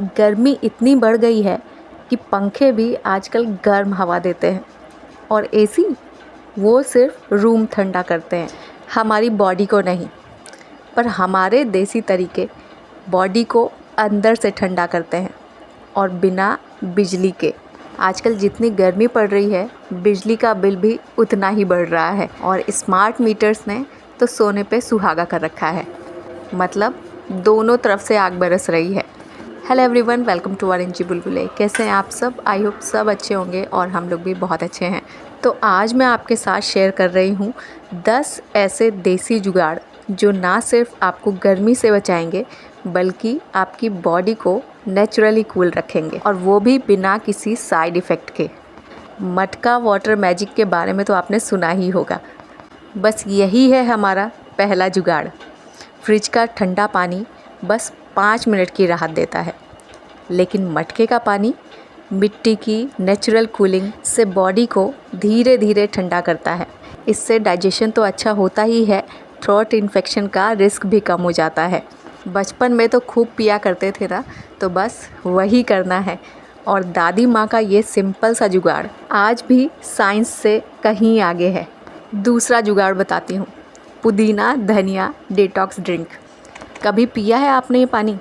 गर्मी इतनी बढ़ गई है कि पंखे भी आजकल गर्म हवा देते हैं और एसी वो सिर्फ रूम ठंडा करते हैं, हमारी बॉडी को नहीं। पर हमारे देसी तरीके बॉडी को अंदर से ठंडा करते हैं और बिना बिजली के। आजकल जितनी गर्मी पड़ रही है, बिजली का बिल भी उतना ही बढ़ रहा है और स्मार्ट मीटर्स ने तो सोने पे सुहागा कर रखा है। मतलब दोनों तरफ से आग बरस रही है। Hello everyone, welcome to RNG बुलबुले। कैसे हैं आप सब? आई होप सब अच्छे होंगे और हम लोग भी बहुत अच्छे हैं। तो आज मैं आपके साथ शेयर कर रही हूँ 10 ऐसे देसी जुगाड़ जो ना सिर्फ आपको गर्मी से बचाएंगे बल्कि आपकी बॉडी को नेचुरली कूल रखेंगे, और वो भी बिना किसी साइड इफ़ेक्ट के। मटका वाटर मैजिक के बारे में तो आपने सुना ही होगा। बस यही है हमारा पहला जुगाड़। फ्रिज का ठंडा पानी बस 5 मिनट की राहत देता है, लेकिन मटके का पानी मिट्टी की नेचुरल कूलिंग से बॉडी को धीरे धीरे ठंडा करता है। इससे डाइजेशन तो अच्छा होता ही है, थ्रोट इन्फेक्शन का रिस्क भी कम हो जाता है। बचपन में तो खूब पिया करते थे ना, तो बस वही करना है। और दादी माँ का ये सिंपल सा जुगाड़ आज भी साइंस से कहीं आगे है। दूसरा जुगाड़ बताती हूँ, पुदीना धनिया डिटॉक्स ड्रिंक। कभी पिया है आपने ये पानी?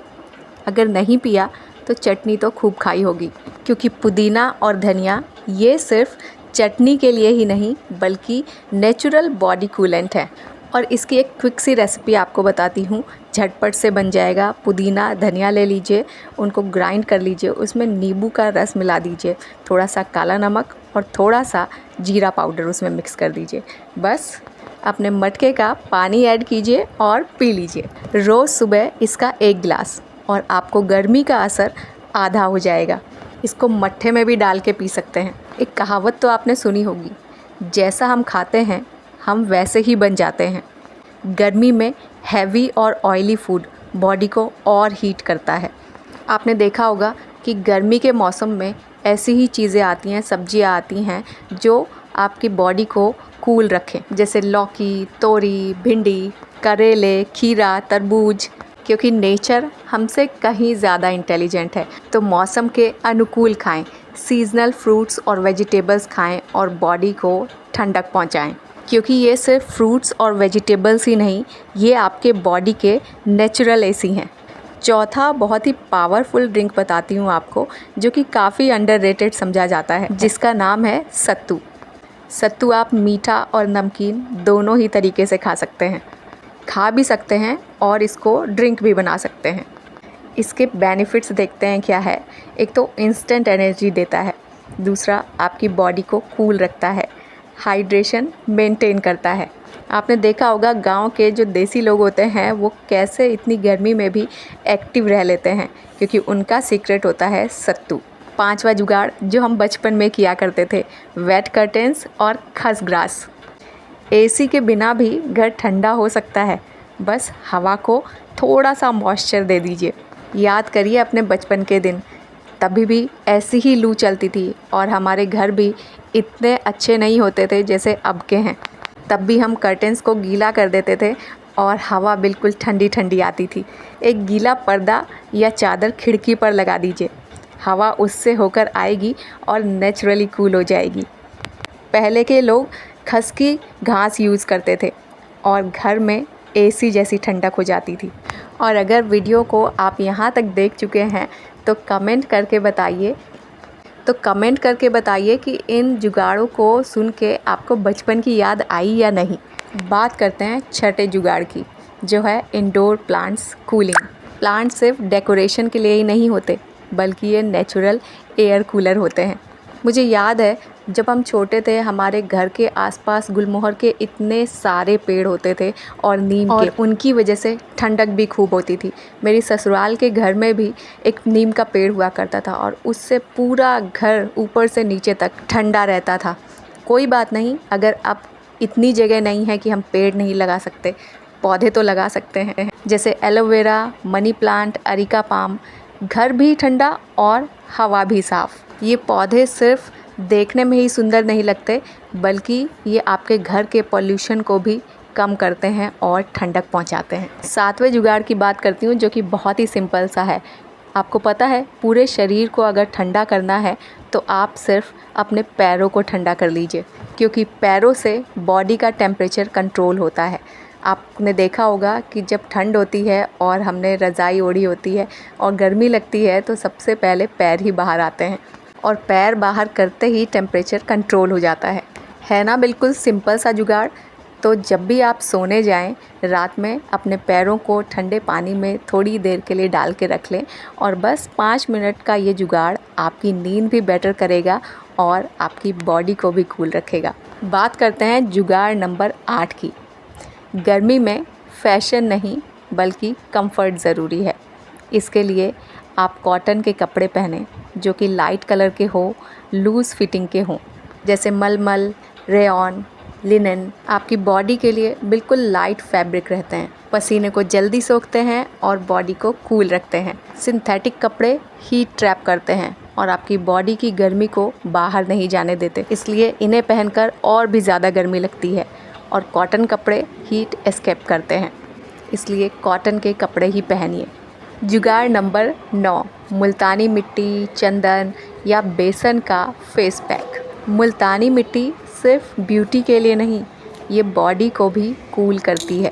अगर नहीं पिया तो चटनी तो खूब खाई होगी, क्योंकि पुदीना और धनिया ये सिर्फ चटनी के लिए ही नहीं बल्कि नेचुरल बॉडी कूलेंट है। और इसकी एक क्विक सी रेसिपी आपको बताती हूँ, झटपट से बन जाएगा। पुदीना धनिया ले लीजिए, उनको ग्राइंड कर लीजिए, उसमें नींबू का रस मिला दीजिए, थोड़ा सा काला नमक और थोड़ा सा जीरा पाउडर उसमें मिक्स कर दीजिए। बस अपने मटके का पानी ऐड कीजिए और पी लीजिए रोज़ सुबह इसका 1 गिलास, और आपको गर्मी का असर आधा हो जाएगा। इसको मट्ठे में भी डाल के पी सकते हैं। एक कहावत तो आपने सुनी होगी, जैसा हम खाते हैं हम वैसे ही बन जाते हैं। गर्मी में हैवी और ऑयली फूड बॉडी को और हीट करता है। आपने देखा होगा कि गर्मी के मौसम में ऐसी ही चीज़ें आती हैं, सब्जियां आती हैं जो आपकी बॉडी को कूल रखें, जैसे लौकी, तोरी, भिंडी, करेले, खीरा, तरबूज। क्योंकि नेचर हमसे कहीं ज़्यादा इंटेलिजेंट है, तो मौसम के अनुकूल खाएं, सीजनल फ्रूट्स और वेजिटेबल्स खाएं और बॉडी को ठंडक पहुंचाएं। क्योंकि ये सिर्फ फ्रूट्स और वेजिटेबल्स ही नहीं, ये आपके बॉडी के नेचुरल एसी हैं। चौथा बहुत ही पावरफुल ड्रिंक बताती हूँ आपको, जो कि काफ़ी अंडररेटेड समझा जाता है, जिसका नाम है सत्तू। सत्तू आप मीठा और नमकीन दोनों ही तरीके से खा सकते हैं। खा भी सकते हैं और इसको ड्रिंक भी बना सकते हैं। इसके बेनिफिट्स देखते हैं क्या है। एक तो इंस्टेंट एनर्जी देता है, दूसरा आपकी बॉडी को कूल रखता है, हाइड्रेशन मेंटेन करता है। आपने देखा होगा गांव के जो देसी लोग होते हैं वो कैसे इतनी गर्मी में भी एक्टिव रह लेते हैं, क्योंकि उनका सीक्रेट होता है सत्तू। 5वां जुगाड़ जो हम बचपन में किया करते थे, वेट कर्टेंस और खसग्रास। एसी के बिना भी घर ठंडा हो सकता है, बस हवा को थोड़ा सा मॉइस्चर दे दीजिए। याद करिए अपने बचपन के दिन, तभी भी ऐसी ही लू चलती थी और हमारे घर भी इतने अच्छे नहीं होते थे जैसे अब के हैं। तब भी हम कर्टेंस को गीला कर देते थे और हवा बिल्कुल ठंडी ठंडी आती थी। एक गीला पर्दा या चादर खिड़की पर लगा दीजिए, हवा उससे होकर आएगी और नेचुरली कूल हो जाएगी। पहले के लोग खस की घास यूज़ करते थे और घर में एसी जैसी ठंडक हो जाती थी। और अगर वीडियो को आप यहाँ तक देख चुके हैं तो कमेंट करके बताइए कि इन जुगाड़ों को सुन के आपको बचपन की याद आई या नहीं। बात करते हैं छठे जुगाड़ की, जो है इंडोर प्लांट्स कूलिंग। प्लांट सिर्फ डेकोरेशन के लिए ही नहीं होते बल्कि ये नेचुरल एयर कूलर होते हैं। मुझे याद है जब हम छोटे थे, हमारे घर के आसपास गुलमोहर के इतने सारे पेड़ होते थे और नीम के, और उनकी वजह से ठंडक भी खूब होती थी। मेरी ससुराल के घर में भी एक नीम का पेड़ हुआ करता था और उससे पूरा घर ऊपर से नीचे तक ठंडा रहता था। कोई बात नहीं, अगर अब इतनी जगह नहीं है कि हम पेड़ नहीं लगा सकते, पौधे तो लगा सकते हैं, जैसे aloe vera, money plant, areca palm. घर भी ठंडा और हवा भी साफ़। ये पौधे सिर्फ देखने में ही सुंदर नहीं लगते बल्कि ये आपके घर के पॉल्यूशन को भी कम करते हैं और ठंडक पहुंचाते हैं। 7वें जुगाड़ की बात करती हूँ, जो कि बहुत ही सिंपल सा है, आपको पता है पूरे शरीर को अगर ठंडा करना है तो आप सिर्फ अपने पैरों को ठंडा कर लीजिए, क्योंकि पैरों से बॉडी का टेम्परेचर कंट्रोल होता है। आपने देखा होगा कि जब ठंड होती है और हमने रज़ाई ओढ़ी होती है और गर्मी लगती है तो सबसे पहले पैर ही बाहर आते हैं, और पैर बाहर करते ही टेम्परेचर कंट्रोल हो जाता है ना। बिल्कुल सिंपल सा जुगाड़। तो जब भी आप सोने जाएं रात में अपने पैरों को ठंडे पानी में थोड़ी देर के लिए डाल के रख लें, और बस 5 मिनट का ये जुगाड़ आपकी नींद भी बेटर करेगा और आपकी बॉडी को भी कूल रखेगा। बात करते हैं जुगाड़ नंबर 8 की। गर्मी में फैशन नहीं बल्कि कंफर्ट ज़रूरी है। इसके लिए आप कॉटन के कपड़े पहनें जो कि लाइट कलर के हो, लूज़ फिटिंग के हों, जैसे मलमल, रेयॉन, लिनन आपकी बॉडी के लिए बिल्कुल लाइट फैब्रिक रहते हैं, पसीने को जल्दी सोखते हैं और बॉडी को कूल रखते हैं। सिंथेटिक कपड़े हीट ट्रैप करते हैं और आपकी बॉडी की गर्मी को बाहर नहीं जाने देते, इसलिए इन्हें पहनकर और भी ज़्यादा गर्मी लगती है। और कॉटन कपड़े हीट एस्केप करते हैं, इसलिए कॉटन के कपड़े ही पहनिए। जुगाड़ नंबर 9, मुल्तानी मिट्टी, चंदन या बेसन का फेस पैक। मुल्तानी मिट्टी सिर्फ ब्यूटी के लिए नहीं, ये बॉडी को भी कूल करती है।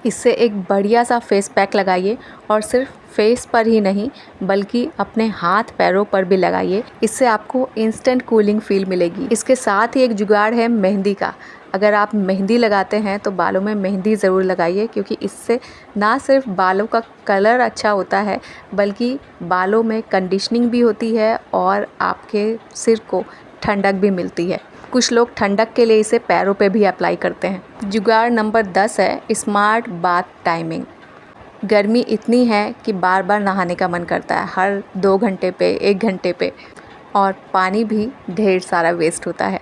इससे एक बढ़िया सा फेस पैक लगाइए, और सिर्फ फेस पर ही नहीं बल्कि अपने हाथ पैरों पर भी लगाइए। इससे आपको इंस्टेंट कूलिंग फील मिलेगी। इसके साथ ही एक जुगाड़ है मेहंदी का। अगर आप मेहंदी लगाते हैं तो बालों में मेहंदी ज़रूर लगाइए, क्योंकि इससे ना सिर्फ बालों का कलर अच्छा होता है बल्कि बालों में कंडीशनिंग भी होती है और आपके सिर को ठंडक भी मिलती है। कुछ लोग ठंडक के लिए इसे पैरों पे भी अप्लाई करते हैं। जुगाड़ नंबर 10 है स्मार्ट बाथ टाइमिंग। गर्मी इतनी है कि बार बार नहाने का मन करता है, हर 2 घंटे पे, 1 घंटे पे, और पानी भी ढेर सारा वेस्ट होता है।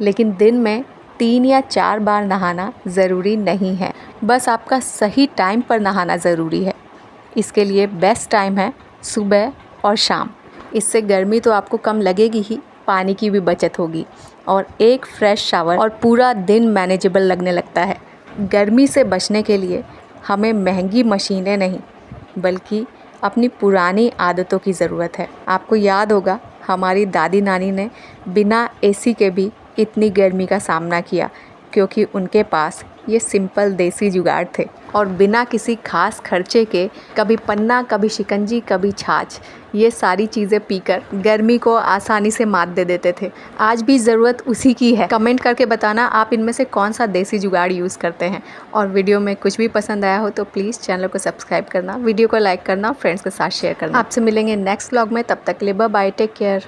लेकिन दिन में 3 या 4 बार नहाना ज़रूरी नहीं है, बस आपका सही टाइम पर नहाना ज़रूरी है। इसके लिए बेस्ट टाइम है सुबह और शाम। इससे गर्मी तो आपको कम लगेगी ही, पानी की भी बचत होगी और एक फ्रेश शावर और पूरा दिन मैनेजेबल लगने लगता है। गर्मी से बचने के लिए हमें महंगी मशीनें नहीं बल्कि अपनी पुरानी आदतों की ज़रूरत है। आपको याद होगा हमारी दादी नानी ने बिना एसी के भी इतनी गर्मी का सामना किया, क्योंकि उनके पास ये सिंपल देसी जुगाड़ थे और बिना किसी खास खर्चे के कभी पन्ना, कभी शिकंजी, कभी छाछ, ये सारी चीज़ें पीकर गर्मी को आसानी से मात दे देते थे। आज भी ज़रूरत उसी की है। कमेंट करके बताना आप इनमें से कौन सा देसी जुगाड़ यूज़ करते हैं। और वीडियो में कुछ भी पसंद आया हो तो प्लीज़ चैनल को सब्सक्राइब करना, वीडियो को लाइक करना, फ्रेंड्स के साथ शेयर करना। आपसे मिलेंगे नेक्स्ट व्लॉग में, तब तक के लिए बाय बाय, टेक केयर।